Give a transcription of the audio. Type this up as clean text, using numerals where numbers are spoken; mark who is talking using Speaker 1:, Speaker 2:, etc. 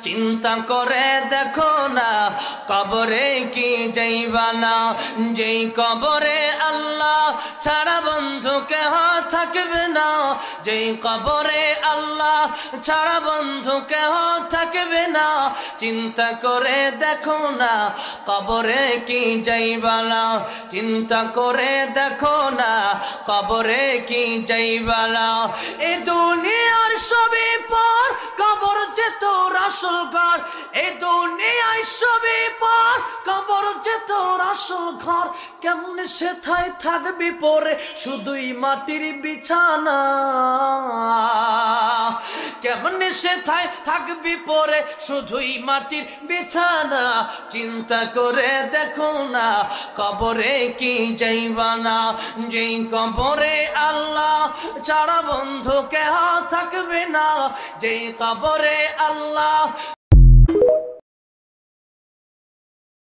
Speaker 1: চিন্তা করে দেখো না কবরে কি যাইবা না, যেই কবরে আল্লাহ ছাড়া বন্ধু কেহ থাকবে না, যেই কবরে আল্লাহ ছাড়া বন্ধু কেহ থাকবে না। চিন্তা করে দেখো না কবরে কি যাইবা না, চিন্তা করে দেখো না কবরে কি যাইবা না। এ দুনিয়ার সবই পর, কবর যে তোর আসল ঘর। এই দুনিয়ায় সবই পর, কবর যে তোর আসল ঘর। কেমনে সেথায় থাকবি পরে শুধুই মাটির বিছানা, কেমনে সেথায় থাকবি পরে শুধুই মাটির বিছানা। চিন্তা করে দেখো না কবরে কি যাইবা না, যেই কবরে আল্লাহ ছাড়া বন্ধু কেহ থাকবে না, যেই কবরে আল্লাহ